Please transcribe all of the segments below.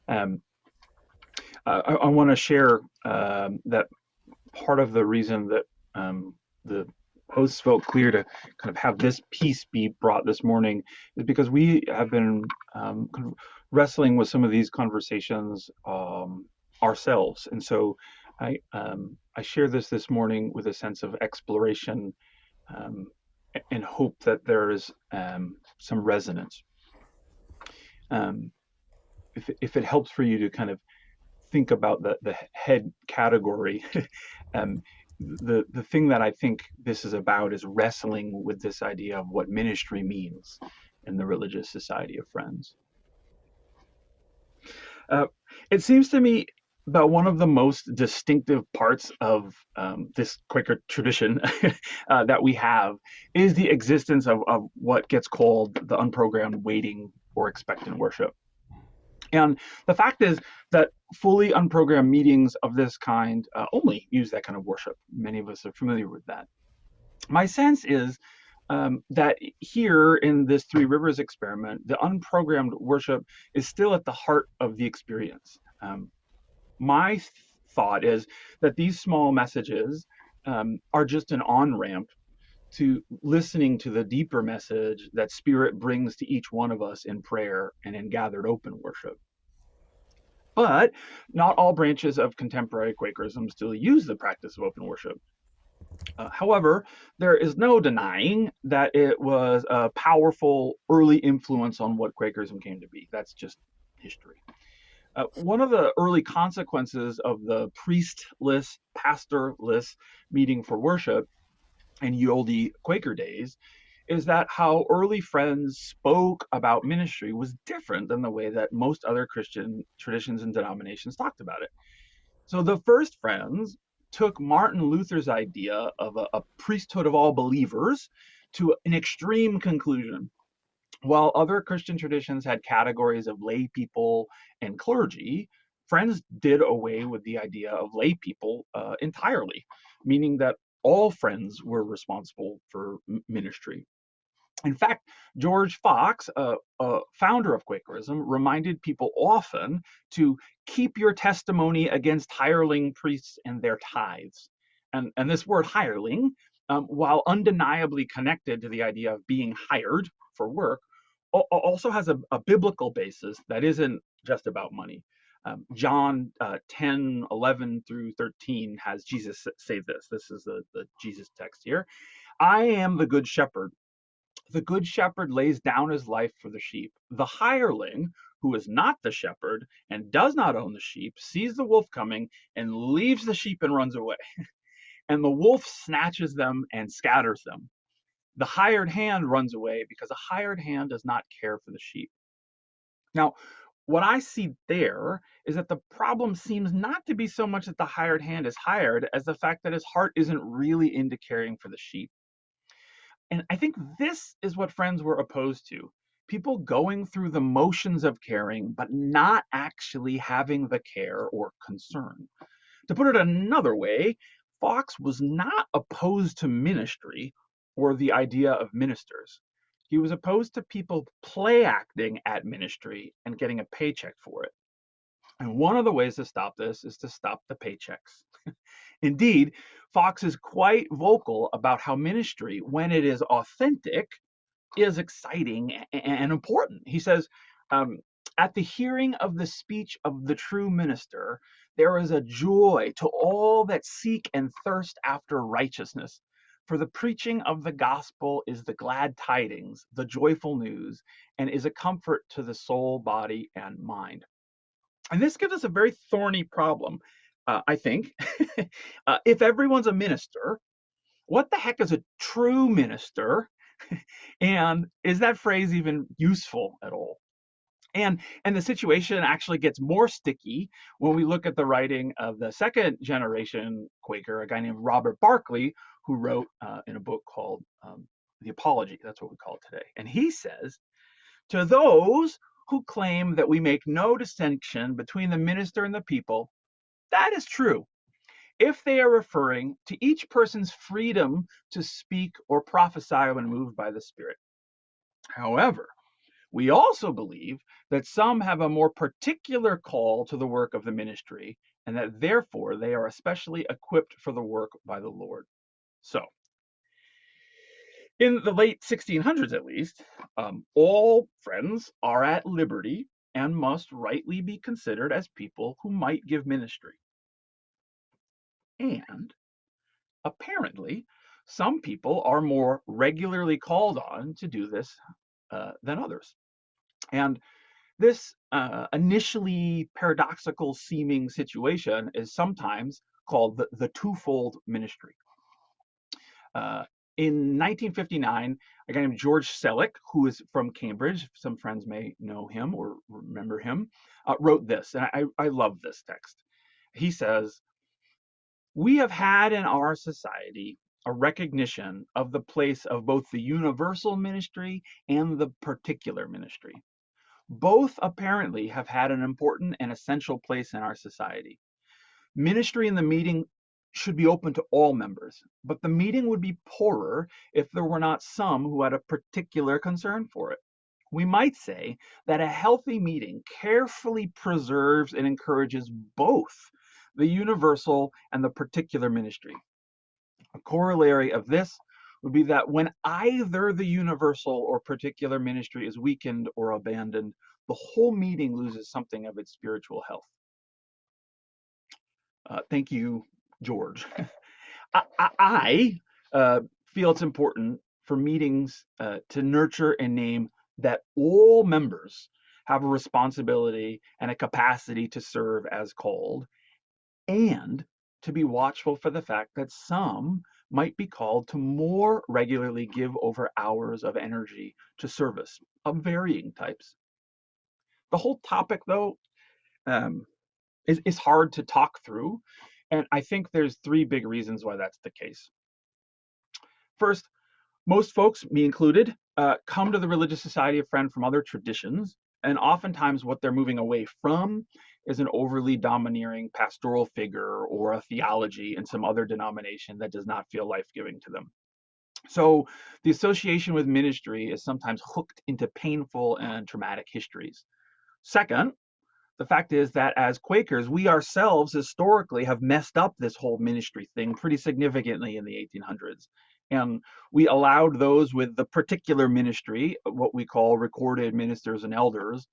Um, I want to share that part of the reason that the hosts felt clear to kind of have this piece be brought this morning is because we have been kind of wrestling with some of these conversations ourselves, and so I share this morning with a sense of exploration um, and hope that there is some resonance. Um, if it helps for you to kind of think about the head category, um, the thing that I think this is about is wrestling with this idea of what ministry means in the religious society of Friends. Uh, it seems to me that one of the most distinctive parts of this Quaker tradition that we have is the existence of what gets called the unprogrammed waiting or expectant worship. And the fact is that fully unprogrammed meetings of this kind only use that kind of worship. Many of us are familiar with that. My sense is that here in this Three Rivers experiment, the unprogrammed worship is still at the heart of the experience. My thought is that these small messages are just an on ramp to listening to the deeper message that Spirit brings to each one of us in prayer and in gathered open worship. But not all branches of contemporary Quakerism still use the practice of open worship. However, there is no denying that it was a powerful early influence on what Quakerism came to be. That's just history. One of the early consequences of the priestless, pastorless meeting for worship in ye olde Quaker days is that how early Friends spoke about ministry was different than the way that most other Christian traditions and denominations talked about it. So the first Friends took Martin Luther's idea of a priesthood of all believers to an extreme conclusion. While other Christian traditions had categories of lay people and clergy, Friends did away with the idea of lay people entirely, meaning that all Friends were responsible for ministry. In fact, George Fox, a founder of Quakerism, reminded people often to keep your testimony against hireling priests and their tithes. And this word hireling, while undeniably connected to the idea of being hired for work, also has a biblical basis that isn't just about money. John 10:11 through 13 has Jesus say this. This is the Jesus text here. I am the good shepherd. The good shepherd lays down his life for the sheep. The hireling, who is not the shepherd and does not own the sheep, sees the wolf coming and leaves the sheep and runs away. And the wolf snatches them and scatters them. The hired hand runs away because a hired hand does not care for the sheep. Now, what I see there is that the problem seems not to be so much that the hired hand is hired as the fact that his heart isn't really into caring for the sheep. And I think this is what Friends were opposed to. People going through the motions of caring, but not actually having the care or concern. To put it another way, Fox was not opposed to ministry or the idea of ministers. He was opposed to people play acting at ministry and getting a paycheck for it. And one of the ways to stop this is to stop the paychecks. Indeed, Fox is quite vocal about how ministry, when it is authentic, is exciting and important. He says, um, at the hearing of the speech of the true minister, there is a joy to all that seek and thirst after righteousness. For the preaching of the gospel is the glad tidings, the joyful news, and is a comfort to the soul, body, and mind. And this gives us a very thorny problem, I think. If everyone's a minister, what the heck is a true minister? And is that phrase even useful at all? And the situation actually gets more sticky when we look at the writing of the second generation Quaker, a guy named Robert Barclay, who wrote in a book called The Apology. That's what we call it today. And he says, to those who claim that we make no distinction between the minister and the people, that is true if they are referring to each person's freedom to speak or prophesy when moved by the Spirit. However, We also believe that some have a more particular call to the work of the ministry, and that therefore they are especially equipped for the work by the Lord. So, in the late 1600s at least, all friends are at liberty and must rightly be considered as people who might give ministry. And apparently, some people are more regularly called on to do this than others. And this initially paradoxical seeming situation is sometimes called the twofold ministry. Uh, in 1959, a guy named George Selleck, who is from Cambridge, some friends may know him or remember him, wrote this, and I love this text. He says, "We have had in our society a recognition of the place of both the universal ministry and the particular ministry. Both apparently have had an important and essential place in our society. Ministry in the meeting should be open to all members, but the meeting would be poorer if there were not some who had a particular concern for it. We might say that a healthy meeting carefully preserves and encourages both the universal and the particular ministry. A corollary of this would be that when either the universal or particular ministry is weakened or abandoned, the whole meeting loses something of its spiritual health." Thank you, George. I feel it's important for meetings to nurture and name that all members have a responsibility and a capacity to serve as called, and to be watchful for the fact that some might be called to more regularly give over hours of energy to service of varying types. The whole topic, though, um, is hard to talk through, and I think there's three big reasons why that's the case. First, most folks, me included, come to the religious society of Friend from other traditions, and oftentimes what they're moving away from is an overly domineering pastoral figure or a theology in some other denomination that does not feel life-giving to them. So the association with ministry is sometimes hooked into painful and traumatic histories. Second, the fact is that as Quakers, we ourselves historically have messed up this whole ministry thing pretty significantly in the 1800s. And we allowed those with the particular ministry, what we call recorded ministers and elders,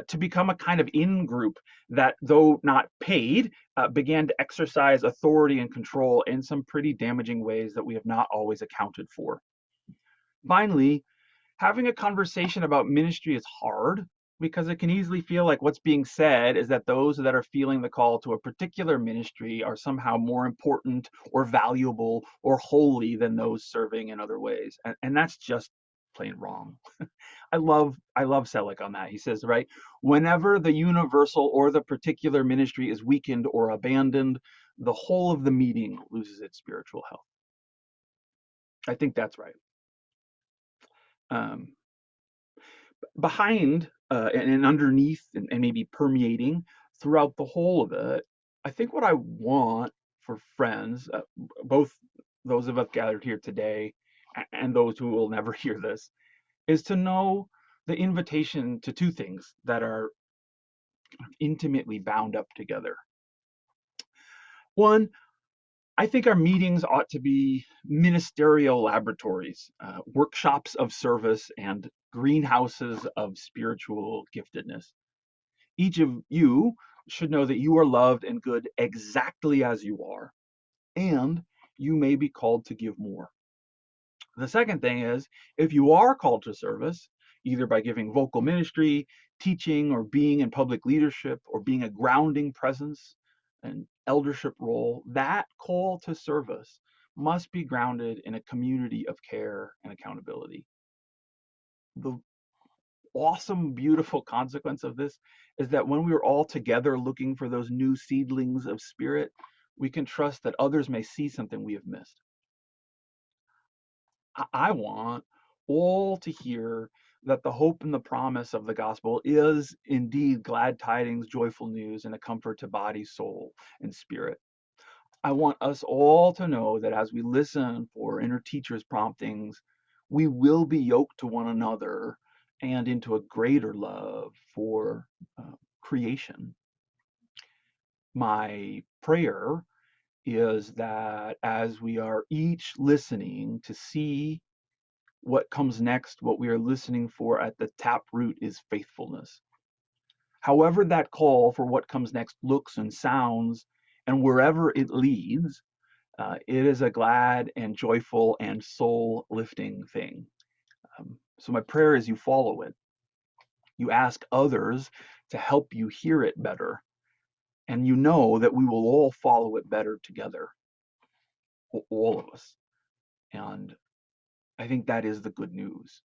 to become a kind of in group that, though not paid, began to exercise authority and control in some pretty damaging ways that we have not always accounted for. Finally, having a conversation about ministry is hard because it can easily feel like what's being said is that those that are feeling the call to a particular ministry are somehow more important or valuable or holy than those serving in other ways. And that's just plain wrong. I love Selleck on that. He says, right, whenever the universal or the particular ministry is weakened or abandoned, the whole of the meeting loses its spiritual health. I think that's right. Um, Behind and underneath and maybe permeating throughout the whole of it, I think what I want for friends, both those of us gathered here today and those who will never hear this, is to know the invitation to two things that are intimately bound up together. One, I think our meetings ought to be ministerial laboratories, workshops of service, and greenhouses of spiritual giftedness. Each of you should know that you are loved and good exactly as you are, and you may be called to give more. The second thing is, if you are called to service, either by giving vocal ministry, teaching, or being in public leadership, or being a grounding presence, an eldership role, that call to service must be grounded in a community of care and accountability. The awesome, beautiful consequence of this is that when we are all together looking for those new seedlings of spirit, we can trust that others may see something we have missed. I want all to hear that the hope and the promise of the gospel is indeed glad tidings, joyful news, and a comfort to body, soul, and spirit. I want us all to know that as we listen for inner teacher's promptings, we will be yoked to one another and into a greater love for creation. My prayer is that as we are each listening to see what comes next, what we are listening for at the tap root is faithfulness. However, that call for what comes next looks and sounds, and wherever it leads, it is a glad and joyful and soul lifting thing. So, my prayer is you follow it. You ask others to help you hear it better, and you know that we will all follow it better together, all of us. And I think that is the good news.